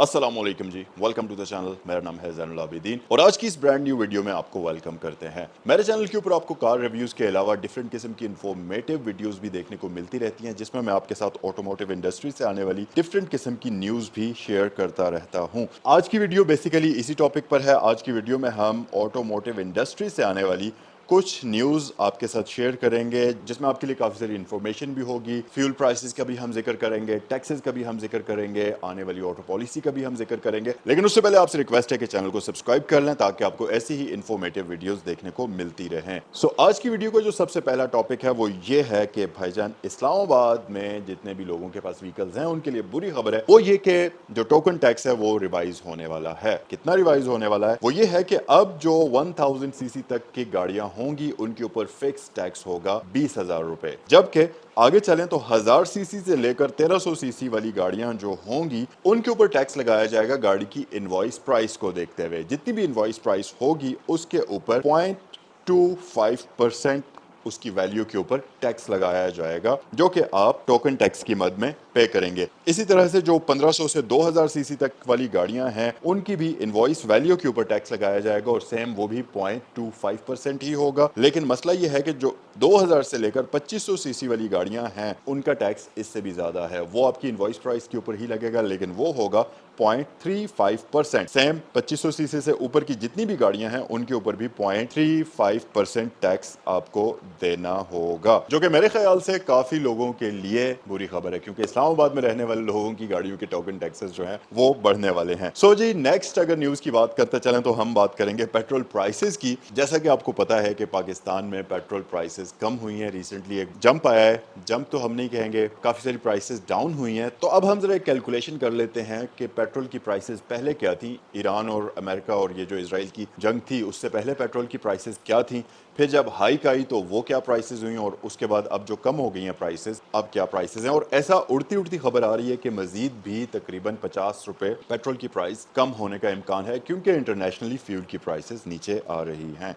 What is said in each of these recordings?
अस्सलाम वालेकुम जी, welcome to the channel. मेरा नाम है ज़ैनुल आबिदीन और आज की इस ब्रांड न्यू वीडियो में आपको वेलकम करते हैं। मेरे चैनल के ऊपर आपको कार रिव्यूज़ के अलावा डिफरेंट किस्म की इन्फॉर्मेटिव वीडियोस भी देखने को मिलती रहती हैं, जिसमें मैं आपके साथ ऑटोमोटिव इंडस्ट्री से आने वाली डिफरेंट किस्म की न्यूज़ भी शेयर करता रहता हूँ। आज की वीडियो बेसिकली इसी टॉपिक पर है। आज की वीडियो में हम ऑटोमोटिव इंडस्ट्री से आने वाली कुछ न्यूज़ आपके साथ शेयर करेंगे, जिसमें आपके लिए काफ़ी सारी इन्फॉर्मेशन भी होगी। फ्यूल प्राइसेस का भी हम जिक्र करेंगे, टैक्सेस का भी हम जिक्र करेंगे, आने वाली ऑटो पॉलिसी का भी हम जिक्र करेंगे। लेकिन उससे पहले आपसे रिक्वेस्ट है कि चैनल को सब्सक्राइब कर लें ताकि आपको ऐसी ही इन्फॉर्मेटिव वीडियोस देखने को मिलती रहें। आज की वीडियो का जो सबसे पहला टॉपिक है वो ये है कि भाईजान, इस्लामाबाद में जितने भी लोगों के पास व्हीकल्स हैं उनके लिए बुरी खबर है। वो ये कि जो टोकन टैक्स है वो रिवाइज होने वाला है। कितना रिवाइज होने वाला है? वो ये है कि अब जो 1000 सीसी तक की गाड़ियां होंगी उनके ऊपर फिक्स टैक्स होगा 20,000 रुपए, जबकि आगे चलें तो 1000 सीसी से लेकर 1300 सीसी वाली गाड़ियां जो होंगी उनके ऊपर टैक्स लगाया जाएगा गाड़ी की इनवॉइस प्राइस को देखते हुए। जितनी भी इनवॉइस प्राइस होगी उसके ऊपर 0.25% उसकी वैल्यू के ऊपर टैक्स लगाया जाएगा, जो कि आप टोकन टैक्स की मद में पे करेंगे। इसी तरह से जो 1500 से 2000 सीसी तक वाली गाड़ियां हैं उनकी भी इनवॉइस वैल्यू के ऊपर टैक्स लगाया जाएगा और सेम वो भी 0.25% ही होगा। लेकिन मसला ये है कि जो 2000 से लेकर 2500 सीसी वाली गाड़ियां हैं उनका टैक्स इससे भी ज्यादा है। वो आपकी इनवॉइस प्राइस के ऊपर ही लगेगा, लेकिन वो होगा 0.35%। सेम 2500 सीसी से ऊपर की जितनी भी गाड़ियां हैं उनके ऊपर भी 0.35% टैक्स आपको देना होगा, जो कि मेरे ख्याल से काफी लोगों के लिए बुरी खबर है, क्योंकि इस्लामाबाद में रहने वाले लोगों की गाड़ियों के टोकन टैक्सेस जो हैं वो बढ़ने वाले हैं। जी, नेक्स्ट अगर न्यूज की बात करते चलें तो हम बात करेंगे पेट्रोल प्राइसेस की। जैसा कि आपको पता है कि पाकिस्तान में पेट्रोल प्राइसेस कम हुई हैं, रिसेंटली एक जंप आया है। जंप तो हम नहीं कहेंगे, काफी सारी प्राइसेस डाउन हुई हैं। तो अब हम जरा एक कैलकुलेशन कर लेते हैं कि पेट्रोल की प्राइसेस पहले क्या थी। ईरान और अमेरिका और ये जो इजराइल की जंग थी उससे पहले पेट्रोल की प्राइसेस क्या थी, फिर जब हाइक आई तो वो क्या प्राइसेस हुई, और उसके बाद अब जो कम हो गई हैं प्राइसेस अब क्या प्राइसेस हैं। और ऐसा उड़ती उड़ती खबर आ रही है कि मजीद भी तकरीबन 50 रुपए पेट्रोल की प्राइस कम होने का इम्कान है, क्योंकि इंटरनेशनली फ्यूल की प्राइसेस नीचे आ रही हैं।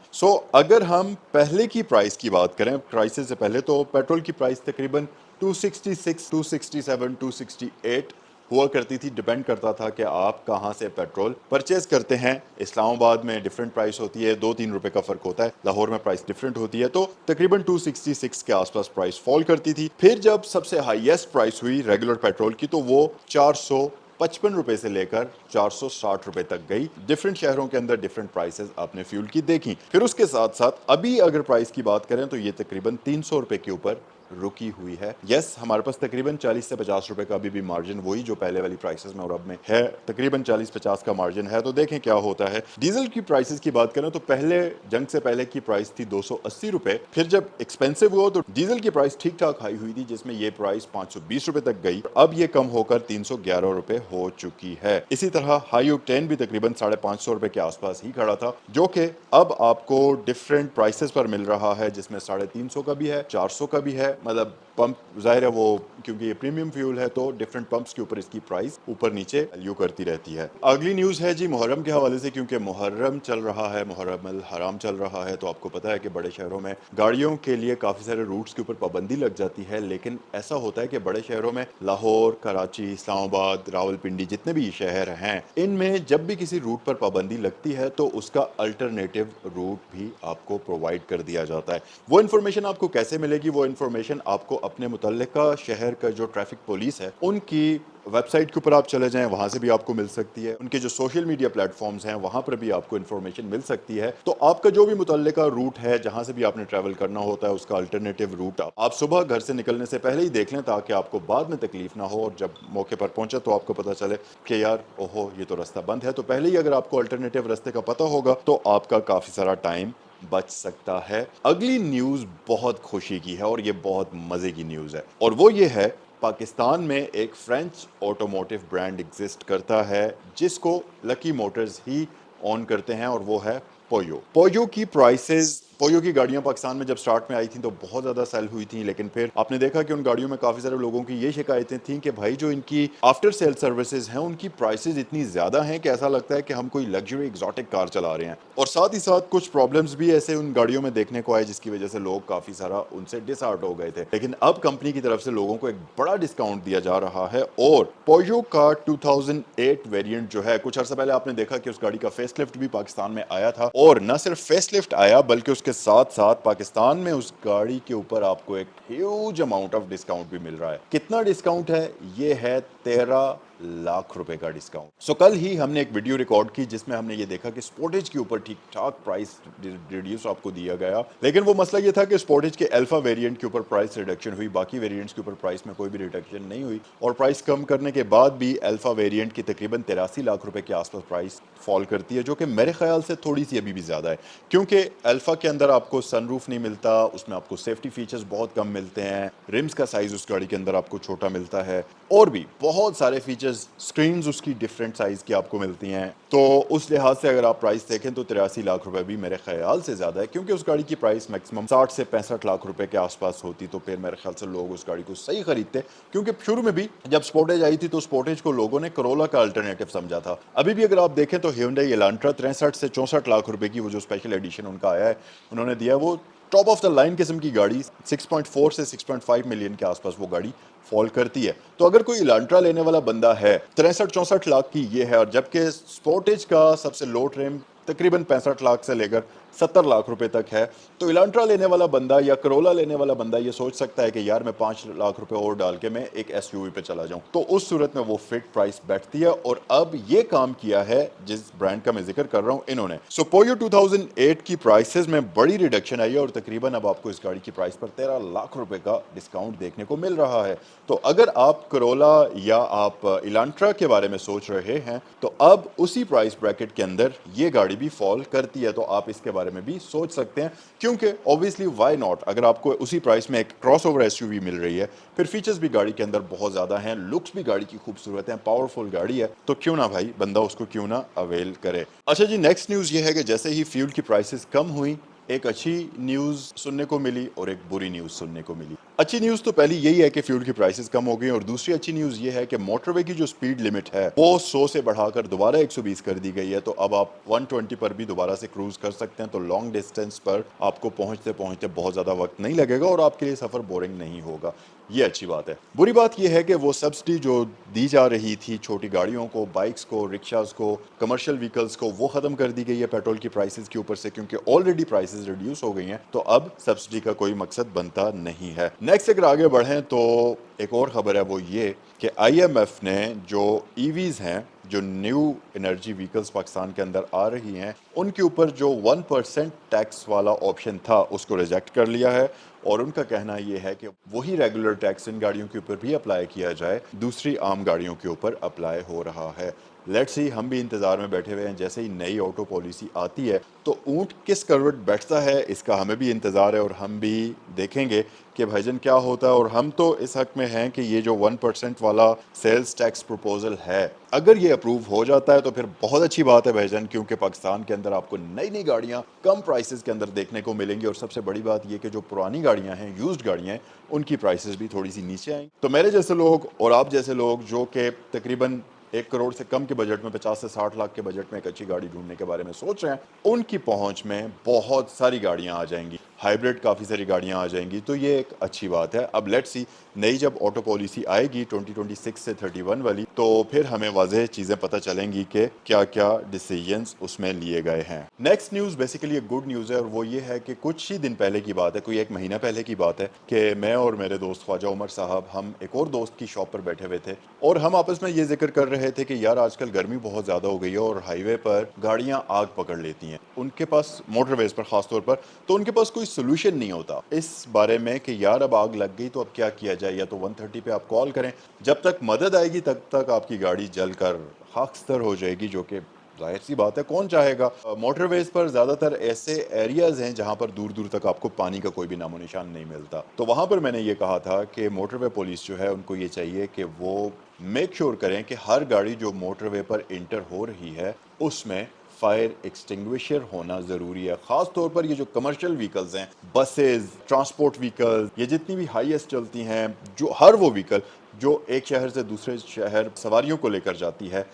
अगर हम पहले की प्राइस की बात करें, प्राइसेस से पहले, तो पेट्रोल की प्राइस तकरीबन 266, 267, 268 हुआ करती थी। डिपेंड करता था कि आप कहाँ से पेट्रोल परचेज करते हैं। इस्लामाबाद में डिफरेंट प्राइस होती है, 2-3 रुपए का फर्क होता है। लाहौर में प्राइस डिफरेंट होती है, तो तकरीबन 266 के आसपास प्राइस फॉल करती थी। फिर जब सबसे हाईएस्ट प्राइस हुई रेगुलर पेट्रोल की तो वो 455 रुपए से लेकर 460 रुपए तक गई। डिफरेंट शहरों के अंदर डिफरेंट प्राइसेस आपने फ्यूल की देखी। फिर उसके साथ साथ अभी अगर प्राइस की बात करें तो ये तकरीबन 300 रुपए के ऊपर रुकी हुई है। यस, हमारे पास तकरीबन 40 से 50 रुपए का अभी भी मार्जिन, वही जो पहले वाली प्राइसेस में और अब में है, तकरीबन 40-50 का मार्जिन है। तो देखें क्या होता है। डीजल की प्राइसेस की बात करें तो पहले जंग से पहले की प्राइस थी 280 रुपए। फिर जब एक्सपेंसिव हुआ तो डीजल की प्राइस ठीक ठाक हाई हुई थी, जिसमें ये प्राइस 520 रुपए तक गई। अब ये कम होकर 311 रुपए हो चुकी है। इसी तरह हाई ऑक्टेन भी तकरीबन 550 रुपए के आसपास ही खड़ा था, जो कि अब आपको डिफरेंट प्राइसेस पर मिल रहा है, जिसमें 350 का भी है, 400 का भी है। मतलब पंप, जाहिर है वो क्योंकि ये प्रीमियम फ्यूल है तो डिफरेंट पंप्स के ऊपर इसकी प्राइस ऊपर नीचे वैल्यू करती रहती है। अगली न्यूज़ है जी मुहर्रम के हवाले से, क्योंकि मुहर्रम चल रहा है, मुहर्रम अल हराम चल रहा है। तो आपको पता है कि बड़े शहरों में गाड़ियों के लिए काफ़ी सारे रूट्स के ऊपर पाबंदी लग जाती है। लेकिन ऐसा होता है कि बड़े शहरों में लाहौर, कराची, इस्लामाबाद, रावलपिंडी, जितने भी शहर हैं, इनमें जब भी किसी रूट पर पाबंदी लगती है तो उसका अल्टरनेटिव रूट भी आपको प्रोवाइड कर दिया जाता है। वो इन्फॉर्मेशन आपको कैसे मिलेगी? वो इन्फॉर्मेशन आपको अपने मुतल्लिका शहर का जो ट्रैफिक पुलिस है उनकी वेबसाइट के ऊपर आप चले जाएं, वहां से भी आपको मिल सकती है। उनके जो सोशल मीडिया प्लेटफॉर्म्स हैं वहां पर भी आपको इन्फॉर्मेशन मिल सकती है। तो आपका जो भी मुतल्लिका रूट है, जहां से भी आपने ट्रैवल करना होता है, उसका अल्टरनेटिव रूट आप सुबह घर से निकलने से पहले ही देख लें, ताकि आपको बाद में तकलीफ ना हो और जब मौके पर पहुंचे तो आपको पता चले कि यार ओहो ये तो रास्ता बंद है। तो पहले ही अगर आपको अल्टरनेटिव रास्ते का पता होगा तो आपका काफी सारा टाइम बच सकता है। अगली न्यूज बहुत खुशी की है और ये बहुत मजे की न्यूज है, और वो ये है पाकिस्तान में एक फ्रेंच ऑटोमोटिव ब्रांड एग्जिस्ट करता है जिसको लकी मोटर्स ही ऑन करते हैं, और वो है पोयो। पोयो की प्राइसेस पोयो की गाड़ियां पाकिस्तान में जब स्टार्ट में आई थी तो बहुत ज़्यादा सेल हुई थी, लेकिन फिर आपने देखा कि उन गाड़ियों में काफ़ी सारे लोगों की ये शिकायतें थीं कि भाई जो इनकी आफ्टर सेल सर्विसेज हैं उनकी प्राइसेस इतनी ज़्यादा हैं कि ऐसा लगता है कि हम कोई लग्जरी एग्जॉटिक कार चला रहे हैं। और साथ ही साथ कुछ प्रॉब्लम्स भी ऐसे उन गाड़ियों में देखने को आए जिसकी वजह से लोग काफ़ी सारा उनसे डिसहार्ट हो गए थे। लेकिन अब कंपनी की तरफ से लोगों को एक बड़ा डिस्काउंट दिया जा रहा है और पोयो का 2008 वेरिएंट जो है, कुछ अर्सा पहले आपने देखा कि उस गाड़ी का फेसलिफ्ट भी पाकिस्तान में आया था, और न सिर्फ फेसलिफ्ट आया बल्कि उसके साथ साथ पाकिस्तान में उस गाड़ी के ऊपर आपको एक ह्यूज अमाउंट ऑफ डिस्काउंट भी मिल रहा है। कितना डिस्काउंट है? ये है 13 लाख रुपए का डिस्काउंट। सो कल ही हमने एक वीडियो रिकॉर्ड की जिसमें हमने ये देखा कि स्पोर्टेज के ऊपर ठीक ठाक प्राइस रिड्यूस आपको दिया गया, लेकिन वो मसला ये था कि स्पोर्टेज के अल्फा वेरिएंट के ऊपर प्राइस रिडक्शन हुई, बाकी वेरिएंट्स के ऊपर प्राइस में कोई भी रिडक्शन नहीं हुई, और प्राइस कम करने के बाद भी अल्फा वेरिएंट की तकरीबन 83 लाख रुपए के आसपास प्राइस फॉल करती है, जो कि मेरे ख्याल से थोड़ी सी अभी भी ज़्यादा है, क्योंकि अल्फा के अंदर आपको सनरूफ नहीं मिलता, उसमें आपको सेफ्टी फीचर्स बहुत कम मिलते हैं, रिम्स का साइज उस गाड़ी के अंदर आपको छोटा मिलता है, और भी बहुत सारे फीचर्स, स्क्रीन उसकी डिफरेंट साइज की आपको मिलती हैं। तो उस लिहाज से अगर आप प्राइस देखें तो 83 लाख रुपए भी मेरे ख्याल से ज़्यादा है, क्योंकि उस गाड़ी की प्राइस मैक्सिमम 60 से 65 लाख रुपए के आसपास होती, तो फिर मेरे ख्याल से लोग उस गाड़ी को सही खरीदते, क्योंकि शुरू में भी जब स्पोर्टेज आई थी तो स्पोर्टेज को लोगों ने करोला का अल्टरनेटिव समझा था। अभी भी अगर आप देखें तो Hyundai Elantra 63 से 64 लाख रुपए की वो जो स्पेशल एडिशन उनका आया है, उन्होंने दिया, वो टॉप ऑफ द लाइन किस्म की गाड़ी 6.4 से 6.5 मिलियन के आसपास वो गाड़ी फॉल करती है। तो अगर कोई इलांट्रा लेने वाला बंदा है, 63-64 लाख की ये है, और जबकि स्पोर्टेज का सबसे लो ट्रिम तकरीबन 65 लाख से लेकर 70 लाख रुपए तक है, तो इलांट्रा लेने वाला बंदा या करोला लेने वाला बंदा ये सोच सकता है कि यार मैं 5 लाख रुपए और डाल के मैं एक एसयूवी पे चला जाऊं, तो उस सूरत में वो फिट प्राइस बैठती है। और अब ये काम किया है जिस ब्रांड का मैं जिक्र कर रहा हूं इन्होंने। सो पोयो 2008 की प्राइसेस में बड़ी रिडक्शन आई है और तकरीबन अब आपको इस गाड़ी की प्राइस पर 13 लाख रुपए का डिस्काउंट देखने को मिल रहा है। तो अगर आप करोला या आप इलांट्रा के बारे में सोच रहे हैं तो अब उसी प्राइस ब्रैकेट के अंदर ये गाड़ी भी फॉल करती है, तो आप इसके बारे में भी सोच सकते हैं, क्योंकि ऑब्वियसली व्हाई नॉट, अगर आपको उसी प्राइस में एक क्रॉसओवर एसयूवी मिल रही है, फिर फीचर्स भी गाड़ी के अंदर बहुत ज्यादा हैं, लुक्स भी गाड़ी की खूबसूरत है, पावरफुल गाड़ी है, तो क्यों ना भाई बंदा उसको क्यों ना अवेल करे। अच्छा जी, नेक्स्ट न्यूज ये है कि जैसे ही फ्यूल की प्राइसेस कम हुई, एक अच्छी न्यूज़ सुनने को मिली और एक बुरी न्यूज़ सुनने को मिली। अच्छी न्यूज़ तो पहली यही है कि फ्यूल की प्राइसेस कम हो गई, और दूसरी अच्छी न्यूज़ ये है कि मोटरवे की जो स्पीड लिमिट है वो 100 से बढ़ाकर दोबारा 120 कर दी गई है, तो अब आप 120 पर भी दोबारा से क्रूज कर सकते हैं, तो लॉन्ग डिस्टेंस पर आपको पहुंचते पहुंचते बहुत ज़्यादा वक्त नहीं लगेगा और आपके लिए सफ़र बोरिंग नहीं होगा। ये अच्छी बात है। बुरी बात यह है कि वो सब्सिडी जो दी जा रही थी छोटी गाड़ियों को, बाइक्स को, रिक्शास को, कमर्शियल व्हीकल्स को, वो ख़त्म कर दी गई है पेट्रोल की प्राइसेस के ऊपर से, क्योंकि ऑलरेडी प्राइसेस रिड्यूस हो गई हैं, तो अब सब्सिडी का कोई मकसद बनता नहीं है। नेक्स्ट अगर आगे बढ़ें तो एक और ख़बर है, वो ये कि IMF ने जो EVs हैं, जो न्यू एनर्जी व्हीकल्स पाकिस्तान के अंदर आ रही हैं, उनके ऊपर जो 1% टैक्स वाला ऑप्शन था उसको रिजेक्ट कर लिया है, और उनका कहना यह है कि वही रेगुलर टैक्स इन गाड़ियों के ऊपर भी अप्लाई किया जाए, दूसरी आम गाड़ियों के ऊपर अप्लाई हो रहा है। लेट्स सी, हम भी इंतज़ार में बैठे हुए हैं, जैसे ही नई ऑटो पॉलिसी आती है तो ऊँट किस करवट बैठता है इसका हमें भी इंतज़ार है, और हम भी देखेंगे कि भाईजान क्या होता है। और हम तो इस हक में हैं कि ये जो 1% वाला सेल्स टैक्स प्रपोजल है, अगर ये अप्रूव हो जाता है तो फिर बहुत अच्छी बात है भाईजान, क्योंकि पाकिस्तान के अंदर आपको नई नई गाड़ियाँ कम प्राइसेस के अंदर देखने को मिलेंगी, और सबसे बड़ी बात ये कि जो पुरानी गाड़ियाँ हैं, यूज्ड गाड़ियाँ हैं, उनकी प्राइसेस भी थोड़ी सी नीचे आएंगी। तो मेरे जैसे लोग और आप जैसे लोग जो कि तकरीबन 1 करोड़ से कम के बजट में, 50 से 60 लाख के बजट में एक अच्छी गाड़ी ढूंढने के बारे में सोच रहे हैं, उनकी पहुंच में बहुत सारी गाड़ियां आ जाएंगी, हाइब्रिड काफ़ी सारी गाड़ियां आ जाएंगी, तो ये एक अच्छी बात है। अब लेट्स सी, नई जब ऑटो पॉलिसी आएगी 2026 से 31 वाली, तो फिर हमें वाज़ेह चीज़ें पता चलेंगी कि क्या क्या डिसीजंस उसमें लिए गए हैं। नेक्स्ट न्यूज़ बेसिकली एक गुड न्यूज़ है, और वो ये है कि कुछ ही दिन पहले की बात है, कोई 1 महीना पहले की बात है, कि मैं और मेरे दोस्त ख्वाजा उमर साहब, हम एक और दोस्त की शॉप पर बैठे हुए थे, और हम आपस में ये जिक्र कर रहे थे कि यार आजकल गर्मी बहुत ज़्यादा हो गई है और हाईवे पर गाड़ियाँ आग पकड़ लेती हैं, उनके पास मोटरवेज पर ख़ास तौर पर, तो उनके पास कोई सोल्यूशन नहीं होता इस बारे में कि यार अब आग लग गई तो अब क्या किया जाए। या तो 130 पे आप कॉल करें, जब तक मदद आएगी तब तक आपकी गाड़ी जलकर खाकस्तर हो जाएगी, जो कि जाहिर सी बात है, कौन चाहेगा। मोटरवेज पर ज़्यादातर ऐसे एरियाज हैं जहां पर दूर दूर तक आपको पानी का कोई भी नामो निशान नहीं मिलता, तो वहां पर मैंने ये कहा था कि मोटरवे पुलिस जो है उनको ये चाहिए कि वो मेक श्योर करें कि हर गाड़ी जो मोटरवे पर इंटर हो रही है उसमें फायर एक्सटिंग्विशर होना ज़रूरी है। ख़ास तौर पर ये जो कमर्शियल व्हीकल्स हैं, बसेस, ट्रांसपोर्ट व्हीकल्स, ये जितनी भी हाईएस्ट चलती हैं, जो हर वो व्हीकल जो एक शहर से दूसरे शहर सवारियों को लेकर जाती है,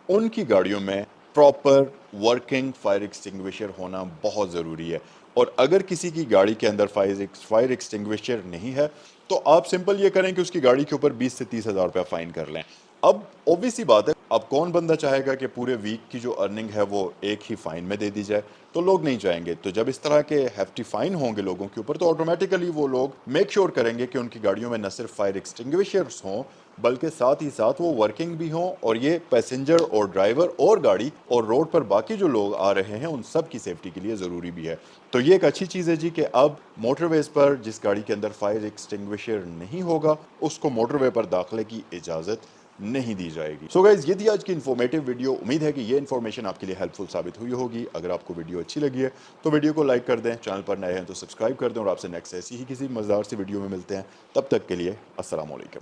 उनकी गाड़ियों में प्रॉपर वर्किंग फायर एक्सटिंग्विशर होना बहुत ज़रूरी है। और अगर किसी की गाड़ी के अंदर फायर एक्सटिंग्विशर नहीं है, तो आप सिंपल ये करें कि उसकी गाड़ी के ऊपर 20 से 30 हज़ार रुपया फ़ाइन कर लें। अब ऑब्वियस सी बात है, अब कौन बंदा चाहेगा कि पूरे वीक की जो अर्निंग है वो एक ही फाइन में दे दी जाए? तो लोग नहीं चाहेंगे। तो जब इस तरह के हेफ्टी फाइन होंगे लोगों के ऊपर, तो ऑटोमेटिकली वो लोग मेक श्योर करेंगे कि उनकी गाड़ियों में न सिर्फ फायर एक्सटिंग्विशर्स हों, बल्कि साथ ही साथ वो वर्किंग भी हों, और ये पैसेंजर और ड्राइवर और गाड़ी और रोड पर बाकी जो लोग आ रहे हैं उन सब की सेफ्टी के लिए ज़रूरी भी है। तो ये एक अच्छी चीज़ है जी कि अब मोटरवेज़ पर जिस गाड़ी के अंदर फायर एक्सटिंग्विशर नहीं होगा, उसको मोटरवे पर दाखिले की इजाज़त नहीं दी जाएगी। सो गाइज, ये थी आज की इन्फॉर्मेटिव वीडियो। उम्मीद है कि ये इन्फॉर्मेशन आपके लिए हेल्पफुल साबित हुई होगी। अगर आपको वीडियो अच्छी लगी है तो वीडियो को लाइक कर दें, चैनल पर नए हैं तो सब्सक्राइब कर दें, और आपसे नेक्स्ट ऐसी ही किसी मज़ेदार सी वीडियो में मिलते हैं। तब तक के लिए अस्सलाम वालेकुम।